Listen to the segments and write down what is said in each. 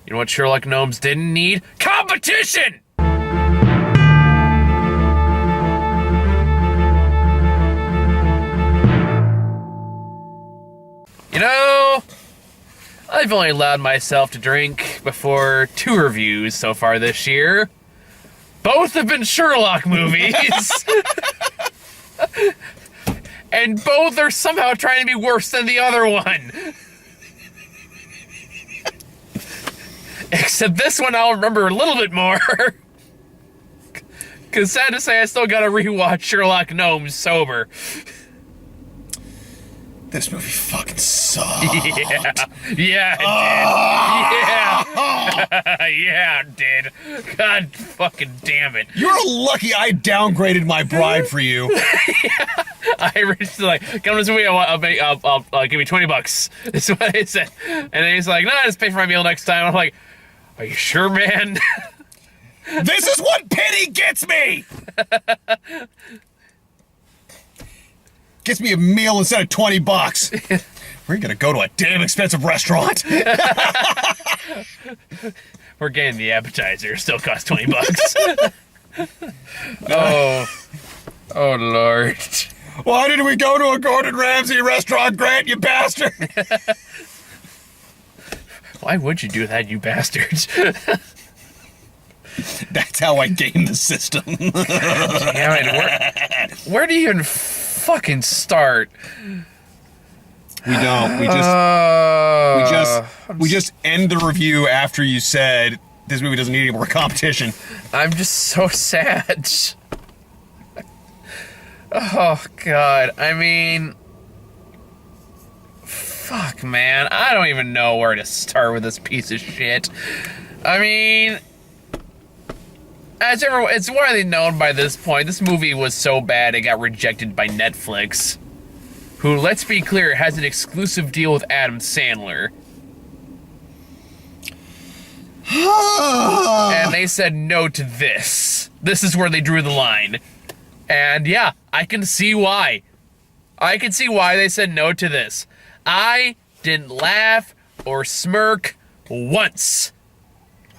You know what Sherlock Gnomes didn't need? Competition! You know, I've only allowed myself to drink before 2 reviews so far this year. Both have been Sherlock movies. And both are somehow trying to be worse than the other one. Except this one I'll remember a little bit more. Because sad to say, I still gotta rewatch Sherlock Gnomes sober. This movie fucking sucked. Yeah, it did. Yeah, it did. God fucking damn it. You're lucky I downgraded my bride for you. Yeah. I originally like, come to this movie, I'll give me $20. That's what I said. And then he's like, no, just pay for my meal next time. I'm like, are you sure, man? This is what pity gets me! Gets me a meal instead of $20. We're gonna go to a damn expensive restaurant. We're getting the appetizer. Still costs $20. Oh, Lord. Why did we go to a Gordon Ramsay restaurant, Grant, you bastard? Why would you do that, you bastards? That's how I game the system. Damn it. Where do you even fucking start? We don't. We just end the review after you said this movie doesn't need any more competition. I'm just so sad. Oh, God. I mean, fuck, man. I don't even know where to start with this piece of shit. I mean, it's widely known by this point, this movie was so bad it got rejected by Netflix, who, let's be clear, has an exclusive deal with Adam Sandler. And they said no to this. This is where they drew the line. And yeah, I can see why. I can see why they said no to this. I didn't laugh or smirk once.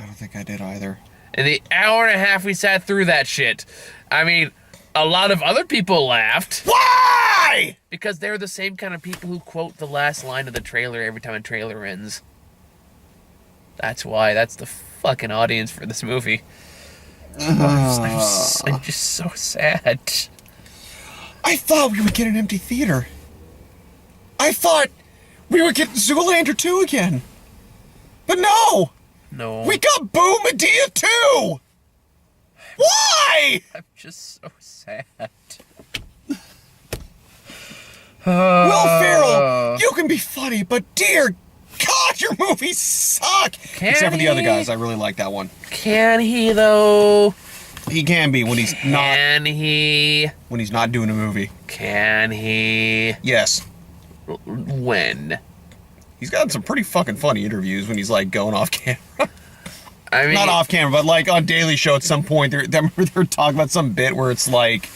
I don't think I did either. In the hour and a half we sat through that shit. I mean, a lot of other people laughed. Why? Because they're the same kind of people who quote the last line of the trailer every time a trailer ends. That's why. That's the fucking audience for this movie. I'm just so sad. I thought we would get an empty theater. I thought we would get Zoolander 2 again. But no! No. We got Boom Medea 2! Why? I'm just so sad. Will Ferrell, you can be funny, but dear God, your movies suck! Except for the other guys, I really like that one. Can he, though? He can be when he's not... Can he? When he's not doing a movie. Can he? Yes. When? He's got some pretty fucking funny interviews when he's, like, going off camera. I mean... Not off camera, but, like, on Daily Show at some point, they were talking about some bit where it's, like...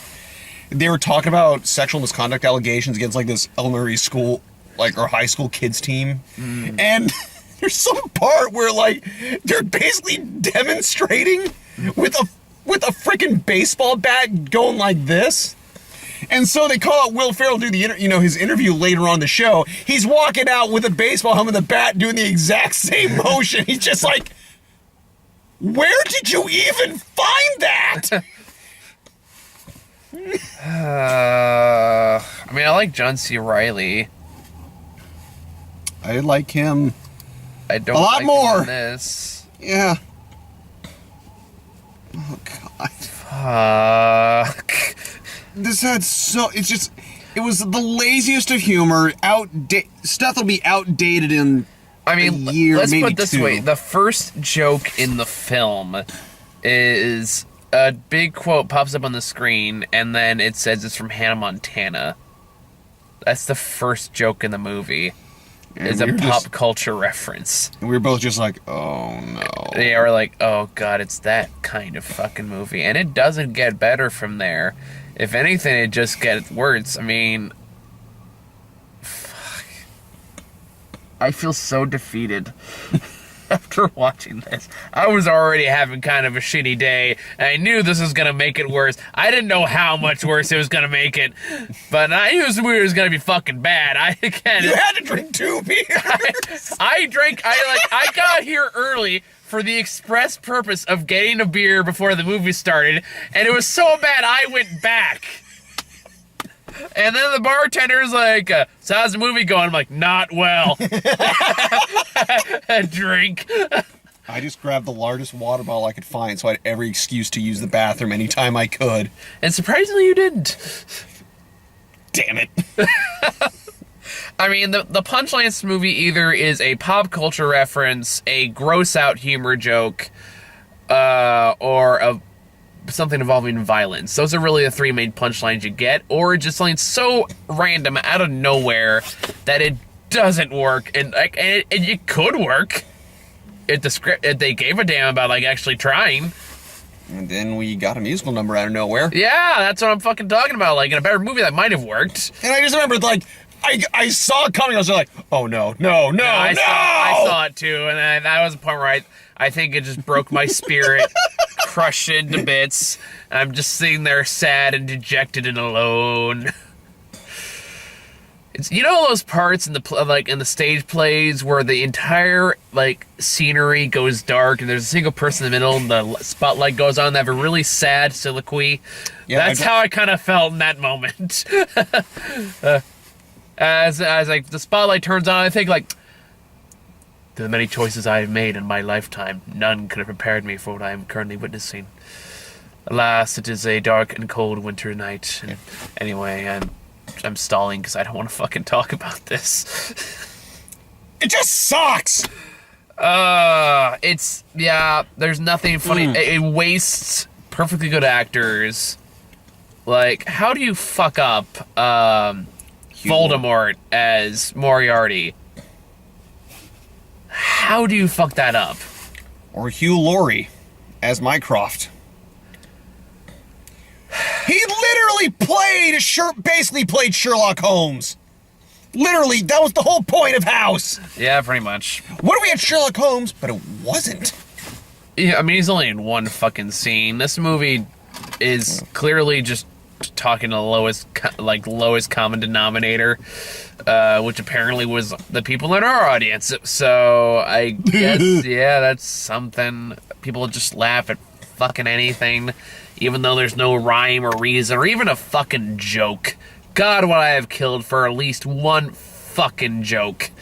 They were talking about sexual misconduct allegations against, like, this elementary school, like, or high school kids team. And there's some part where, like, they're basically demonstrating with a freaking baseball bat going like this. And so they call out Will Ferrell to do his interview later on the show. He's walking out with a baseball helmet and the bat doing the exact same motion. He's just like, where did you even find that? I mean, I like John C. Reilly. I like him. I don't a lot like more. Him in this. Yeah. Oh God. Fuck. This had it was the laziest of humor. Stuff will be outdated in a year, let's maybe put it this way. The first joke in the film is a big quote pops up on the screen, and then it says it's from Hannah Montana. That's the first joke in the movie. It's a pop culture reference. And we were both just like, oh no. They were like, oh God, it's that kind of fucking movie. And it doesn't get better from there. If anything, it just gets worse. I mean, fuck. I feel so defeated. after watching this. I was already having kind of a shitty day, and I knew this was gonna make it worse. I didn't know how much worse it was gonna make it, but I knew it was gonna be fucking bad. You had to drink 2 beers. I got here early for the express purpose of getting a beer before the movie started, and it was so bad I went back. And then the bartender's like, so how's the movie going? I'm like, not well. A drink. I just grabbed the largest water bottle I could find, so I had every excuse to use the bathroom anytime I could. And surprisingly, you didn't. Damn it. I mean, the punchline of this movie either is a pop culture reference, a gross-out humor joke, or something involving violence. Those are really the 3 main punchlines you get, or just something so random out of nowhere that it doesn't work, and it could work if they gave a damn about actually trying. And then we got a musical number out of nowhere. Yeah, that's what I'm fucking talking about. In a better movie that might have worked. And I just remember I saw it coming. I was like, oh no. I saw it too, and that was the point where I think it just broke my spirit, crushed it into bits. I'm just sitting there sad and dejected and alone. It's, those parts in the stage plays where the entire scenery goes dark and there's a single person in the middle and the spotlight goes on. They have a really sad soliloquy. Yeah, that's how I kind of felt in that moment. As the spotlight turns on, I think the many choices I have made in my lifetime, none could have prepared me for what I am currently witnessing. Alas, it is a dark and cold winter night. And anyway, I'm stalling because I don't want to fucking talk about this. It just sucks! There's nothing funny. It wastes perfectly good actors. How do you fuck up, Voldemort as Moriarty? How do you fuck that up? Or Hugh Laurie as Mycroft. He literally basically played Sherlock Holmes. Literally, that was the whole point of House. Yeah, pretty much. What if we had Sherlock Holmes, but it wasn't? Yeah, I mean, he's only in one fucking scene. This movie is clearly just talking to the lowest common denominator, which apparently was the people in our audience. So I guess, yeah, that's something. People just laugh at fucking anything, even though there's no rhyme or reason or even a fucking joke. God, would I have killed for at least one fucking joke.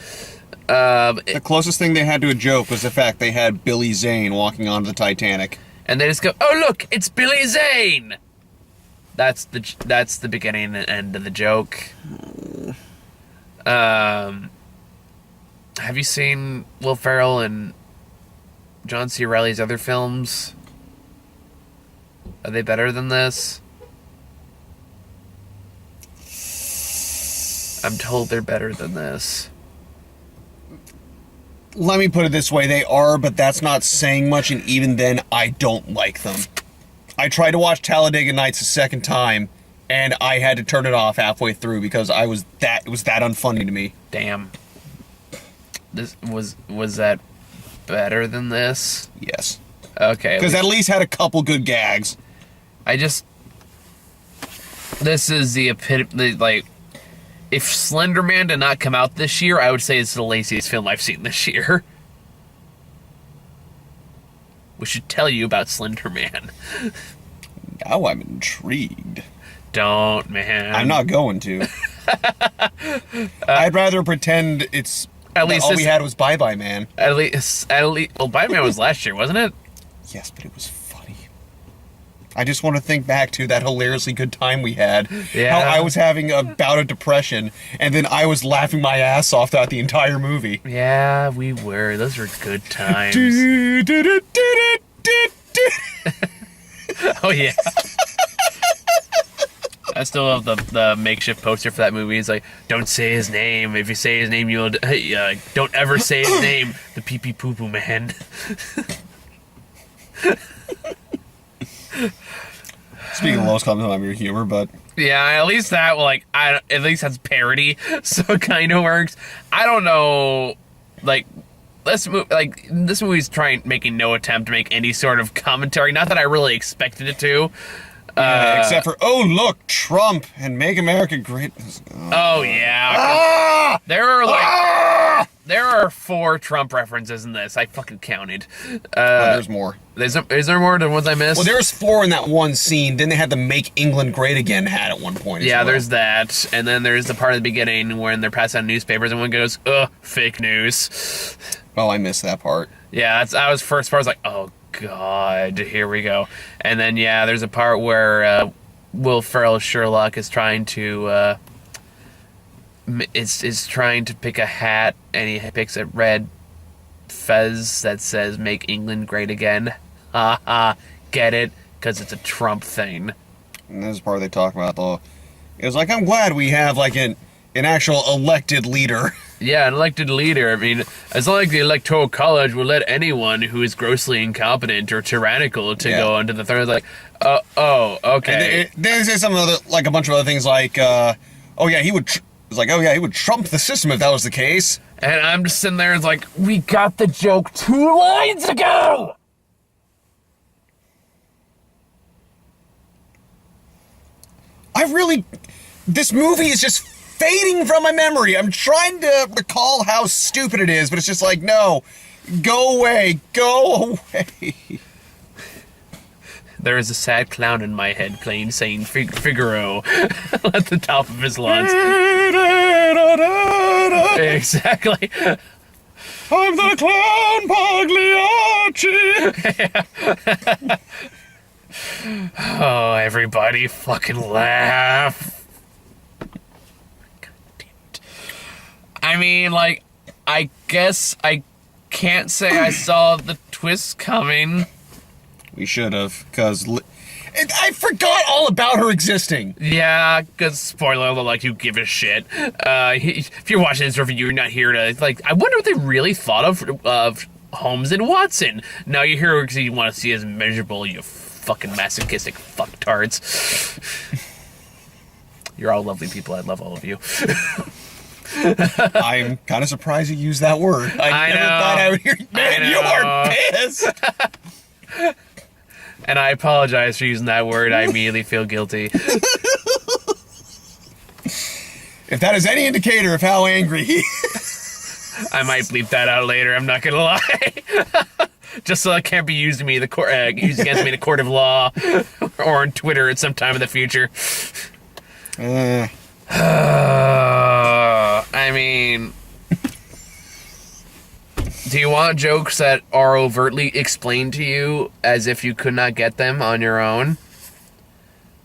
The closest thing they had to a joke was the fact they had Billy Zane walking onto the Titanic. And they just go, oh look, it's Billy Zane! That's the beginning and end of the joke. Have you seen Will Ferrell and John C. Reilly's other films? Are they better than this? I'm told they're better than this. Let me put it this way, they are, but that's not saying much, and even then, I don't like them. I tried to watch Talladega Nights a second time, and I had to turn it off halfway through because it was that unfunny to me. Damn. This was that better than this? Yes. Okay. Because at least had a couple good gags. This is the epitome, if Slender Man did not come out this year, I would say it's the laziest film I've seen this year. We should tell you about Slender Man. Now I'm intrigued. Don't, man. I'm not going to. I'd rather pretend it's at least all we had was Bye Bye Man. At least. Well, Bye Man was last year, wasn't it? Yes, but it was funny. I just want to think back to that hilariously good time we had. Yeah. How I was having a bout of depression, and then I was laughing my ass off throughout the entire movie. Yeah, we were. Those were good times. Oh, yeah. I still love the makeshift poster for that movie. It's like, don't say his name. If you say his name, you'll... don't ever say his name. The pee-pee poo-poo man. Speaking of lowest common denominator humor, but... Yeah, at least that, at least that's parody, so it kind of works. I don't know, this movie's making no attempt to make any sort of commentary. Not that I really expected it to. Except for, oh, look, Trump and Make America Great. Oh, yeah. There are 4 Trump references in this. I fucking counted. There's more. Is there more than ones I missed? Well, there's 4 in that one scene. Then they had the Make England Great Again hat at one point. Yeah, there's that. And then there's the part at the beginning when they're passing out newspapers and one goes, ugh, fake news. Oh, I missed that part. Yeah, I was first part. I was like, oh, God, here we go. And then, yeah, there's a part where Will Ferrell's Sherlock is trying to is trying to pick a hat, and he picks a red fez that says "Make England Great Again." Ha ha, get it? Because it's a Trump thing. And this is part they talk about, though. It was like, I'm glad we have like an actual elected leader. Yeah, an elected leader. I mean, it's not like the Electoral College will let anyone who is grossly incompetent or tyrannical to go into the throne. It's like, okay. And they say some other, like a bunch of other things, like, he would trump the system if that was the case. And I'm just sitting there, it's like, we got the joke 2 lines ago. This movie is just fading from my memory. I'm trying to recall how stupid it is, but it's just like, no, go away. There is a sad clown in my head playing Saint Figaro at the top of his lungs. Exactly. I'm the clown Pagliacci. Oh, everybody fucking laugh. I mean, like, I guess I can't say I saw the twist coming. We should have, because I forgot all about her existing. Yeah, because spoiler alert, like, you give a shit. If you're watching this review, you're not here to, like, I wonder what they really thought of Holmes and Watson. Now you're here because you want to see as miserable, you fucking masochistic fucktards. You're all lovely people. I love all of you. I'm kind of surprised you used that word. I never thought I would hear. Man, you are pissed. And I apologize for using that word. I immediately feel guilty. If that is any indicator of how angry he is. I might bleep that out later. I'm not gonna lie. Just so it can't be used used against me in a court of law or on Twitter at some time in the future. I mean, do you want jokes that are overtly explained to you as if you could not get them on your own?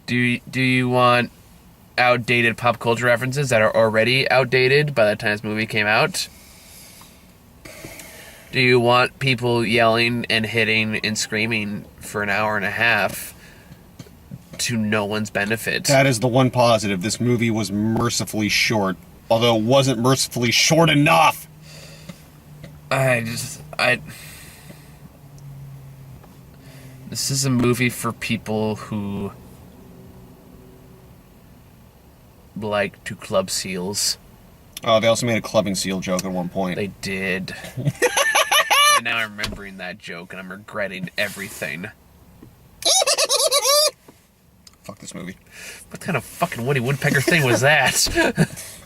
Do you want outdated pop culture references that are already outdated by the time this movie came out? Do you want people yelling and hitting and screaming for an hour and a half to no one's benefit? That is the one positive. This movie was mercifully short, although it wasn't mercifully short enough. This is a movie for people who like to club seals. Oh, they also made a clubbing seal joke at one point. They did. And now I'm remembering that joke and I'm regretting everything. Fuck this movie. What kind of fucking Woody Woodpecker thing was that?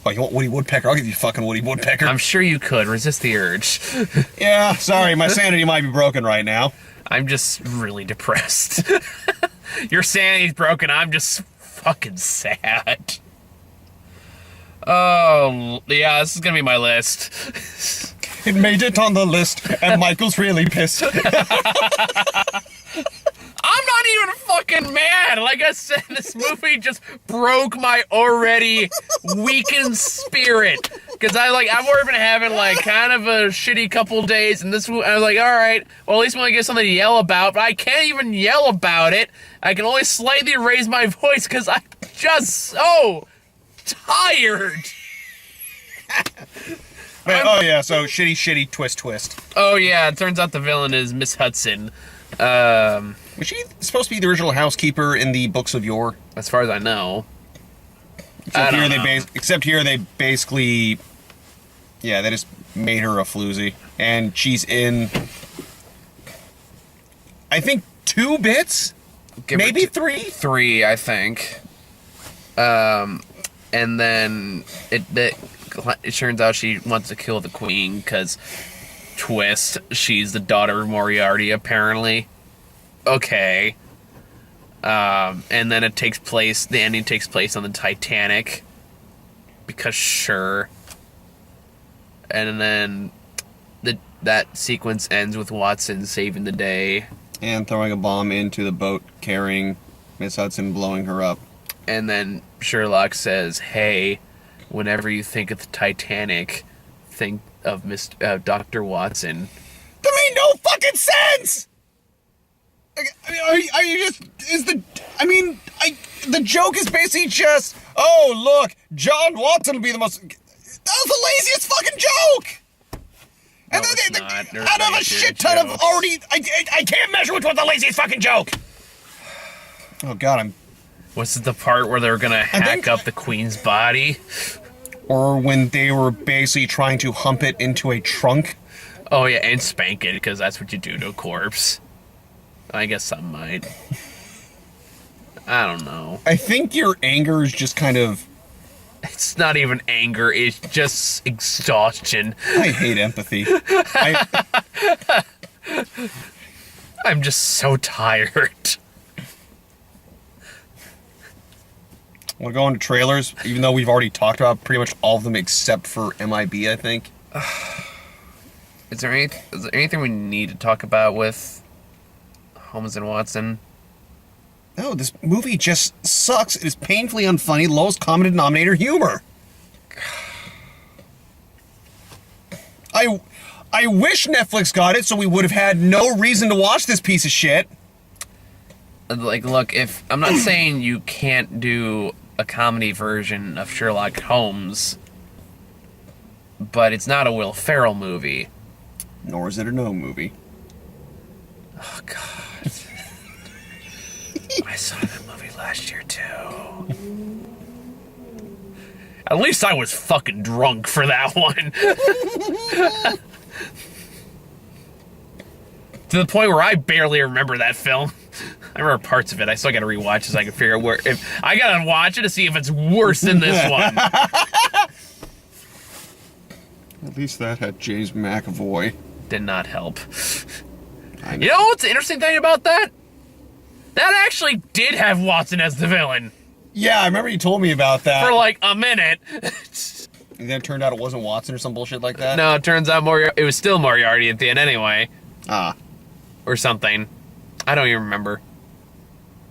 Oh, you want Woody Woodpecker? I'll give you fucking Woody Woodpecker. I'm sure you could. Resist the urge. Yeah, sorry. My sanity might be broken right now. I'm just really depressed. Your sanity's broken. I'm just fucking sad. Oh, yeah, this is gonna be my list. It made it on the list, and Michael's really pissed. I'm not even fucking mad. Like I said, this movie just broke my already weakened spirit. Because I've already been having, like, kind of a shitty couple days, and I was like, alright, well, at least when I get something to yell about, but I can't even yell about it. I can only slightly raise my voice because I'm just so tired. Oh, yeah, so shitty twist. Oh, yeah, it turns out the villain is Miss Hudson. Was she supposed to be the original housekeeper in the Books of Yore? As far as I know. Except here they basically Yeah, they just made her a floozy. And she's in, I think, 2 bits? Maybe 3? 3, I think. And then it turns out she wants to kill the queen because, twist, she's the daughter of Moriarty, apparently. Okay. And then the ending takes place on the Titanic. Because sure. And then that sequence ends with Watson saving the day. And throwing a bomb into the boat carrying Miss Hudson, blowing her up. And then Sherlock says, hey, whenever you think of the Titanic, think of Dr. Watson. That made no fucking sense! Are you just... the joke is basically just, oh, look, John Watson will be the most... That was the laziest fucking joke! And then out of a shit ton of already... I can't measure which one's the laziest fucking joke! Oh, God, Was it the part where they're gonna hack up the queen's body? Or when they were basically trying to hump it into a trunk? Oh, yeah, and spank it, because that's what you do to a corpse. I guess some might. I don't know. I think your anger is just kind of... It's not even anger, it's just exhaustion. I hate empathy. I'm just so tired. We'll go into trailers, even though we've already talked about pretty much all of them except for MIB, I think. Is there anything we need to talk about with Holmes and Watson? No, this movie just sucks. It is painfully unfunny, lowest common denominator humor. I wish Netflix got it so we would have had no reason to watch this piece of shit. Like, look, if I'm not saying you can't do a comedy version of Sherlock Holmes, but it's not a Will Ferrell movie. Nor is it a no movie. Oh, God. I saw that movie last year, too. At least I was fucking drunk for that one. To the point where I barely remember that film. I remember parts of it. I still gotta rewatch it so I can figure out where... I gotta watch it to see if it's worse than this one. At least that had James McAvoy. Did not help. You know what's the interesting thing about that? That actually did have Watson as the villain. Yeah, I remember you told me about that. For like a minute. And then it turned out it wasn't Watson or some bullshit like that? No, it turns out it was still Moriarty at the end anyway. Ah. Or something. I don't even remember.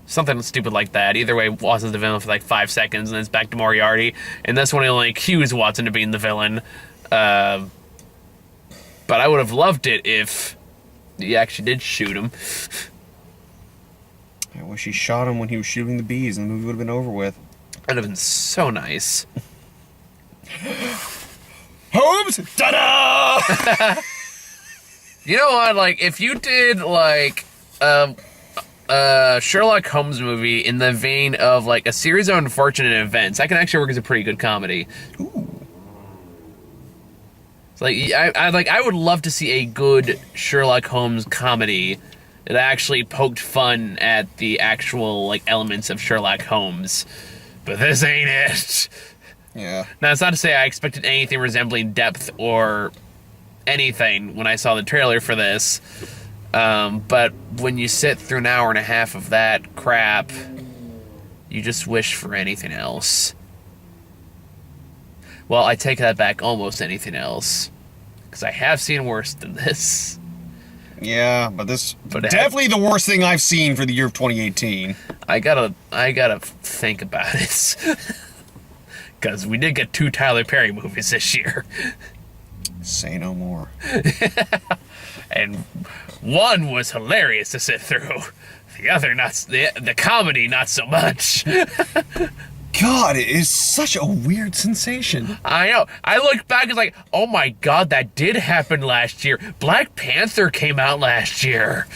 Something stupid like that. Either way, Watson's the villain for like 5 seconds, and then it's back to Moriarty. And that's when he only accused Watson of being the villain. But I would have loved it if he actually did shoot him. I wish he shot him when he was shooting the bees, and the movie would have been over with. That'd have been so nice. Holmes! Ta-da! You know what? Like, if you did, like, Sherlock Holmes movie in the vein of, like, a series of unfortunate events, that can actually work as a pretty good comedy. Ooh. It's like, I would love to see a good Sherlock Holmes comedy that actually poked fun at the actual, like, elements of Sherlock Holmes. But this ain't it. Yeah. Now, it's not to say I expected anything resembling depth or anything when I saw the trailer for this. But when you sit through an hour and a half of that crap, you just wish for anything else. Well, I take that back, almost anything else. Because I have seen worse than this. Yeah, but definitely the worst thing I've seen for the year of 2018. I gotta think about it. Because we did get 2 Tyler Perry movies this year. Say no more. And one was hilarious to sit through. The other, the comedy, not so much. God, it is such a weird sensation. I know. I look back and it's like, oh my God, that did happen last year. Black Panther came out last year.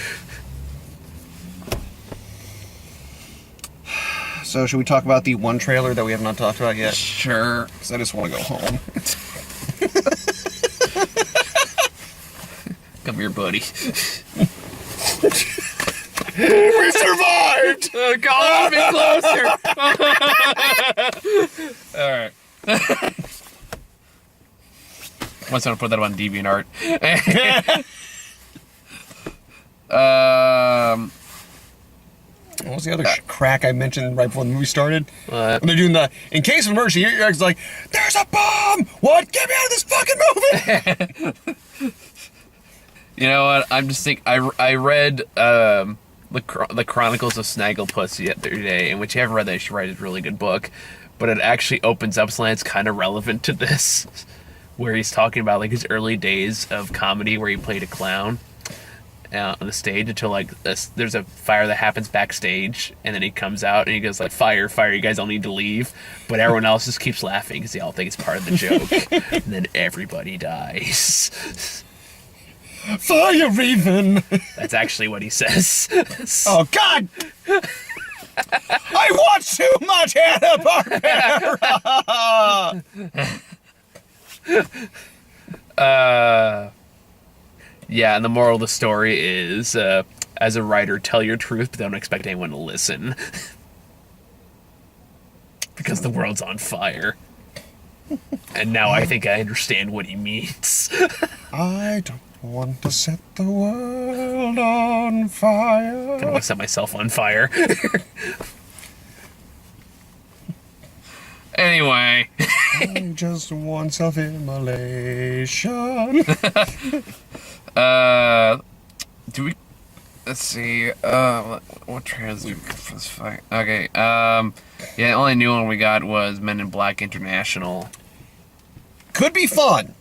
So, should we talk about the one trailer that we have not talked about yet? Sure. Because I just want to go home. here, buddy. We survived! Call a bit closer! Alright. Once I put that on DeviantArt. What was the other crack I mentioned right before the movie started? What? When they're doing the, in case of emergency, you're like, there's a bomb! What? Get me out of this fucking movie! You know what? I'm just thinking. I read the Chronicles of Snagglepuss the other day, and which you haven't read that, you should write a really good book. But it actually opens up something that's kind of relevant to this, where he's talking about like his early days of comedy, where he played a clown on the stage until like there's a fire that happens backstage, and then he comes out and he goes like, "Fire, fire! You guys all need to leave." But everyone else just keeps laughing because they all think it's part of the joke, and then everybody dies. Fire even! That's actually what he says. Oh, God! I watch too much Hanna-Barbera! Yeah, and the moral of the story is, as a writer, tell your truth, but don't expect anyone to listen. Because the world's on fire. And now I think I understand what he means. I don't want to set the world on fire. I don't want to set myself on fire. Anyway. I just want self-immolation. Do we... Let's see, what trailers do we get for this fight? Okay, yeah, the only new one we got was Men in Black International. Could be fun.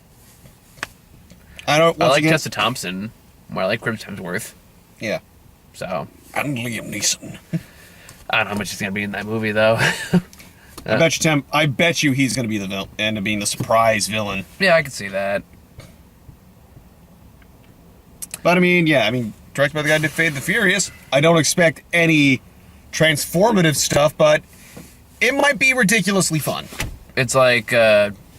I like Tessa Thompson. More like Chris Hemsworth. Yeah. So. And Liam Neeson. I don't know how much he's going to be in that movie, though. I bet you, Tim, he's going to be the villain, end up being the surprise villain. Yeah, I can see that. But, directed by the guy who did Fate of the Furious. I don't expect any transformative stuff, but it might be ridiculously fun. It's like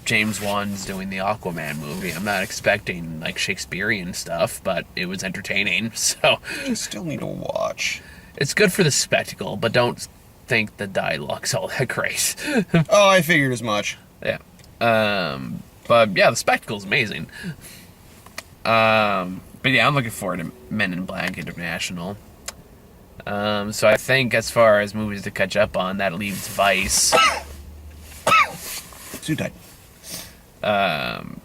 James Wan's doing the Aquaman movie. I'm not expecting, like, Shakespearean stuff, but it was entertaining, so... You still need to watch. It's good for the spectacle, but don't think the dialogue's all that great. Oh, I figured as much. Yeah. But, yeah, the spectacle's amazing. But yeah, I'm looking forward to Men in Black International. So I think as far as movies to catch up on, that leaves Vice. Too tight. And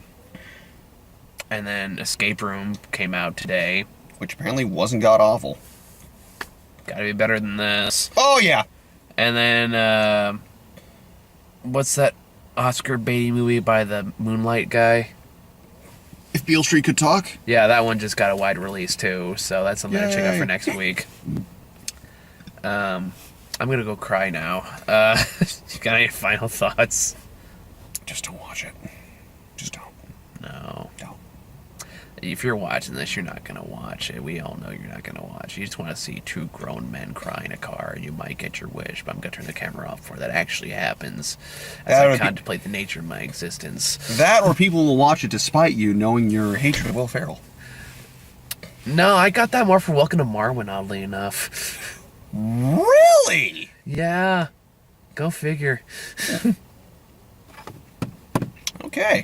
then Escape Room came out today. Which apparently wasn't god-awful. Gotta be better than this. Oh, yeah. And then, what's that Oscar Beatty movie by the Moonlight guy? If Beale Street Could Talk? Yeah, that one just got a wide release too, so that's something to check out for next week. I'm gonna go cry now. You got any final thoughts? Just don't watch it. Just don't. No. Don't. If you're watching this, you're not gonna watch it. We all know you're not gonna watch it. You just want to see two grown men cry in a car, and you might get your wish, but I'm gonna turn the camera off before that actually happens, as I contemplate the nature of my existence. That, or people will watch it despite you, knowing your hatred of Will Ferrell. No, I got that more for Welcome to Marwen, oddly enough. Really? Yeah. Go figure. Okay.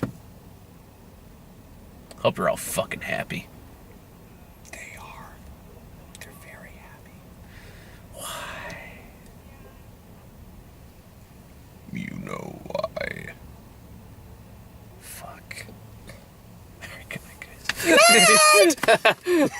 Hope you're all fucking happy. They are. They're very happy. Why? You know why. Fuck. Alright, good night, guys.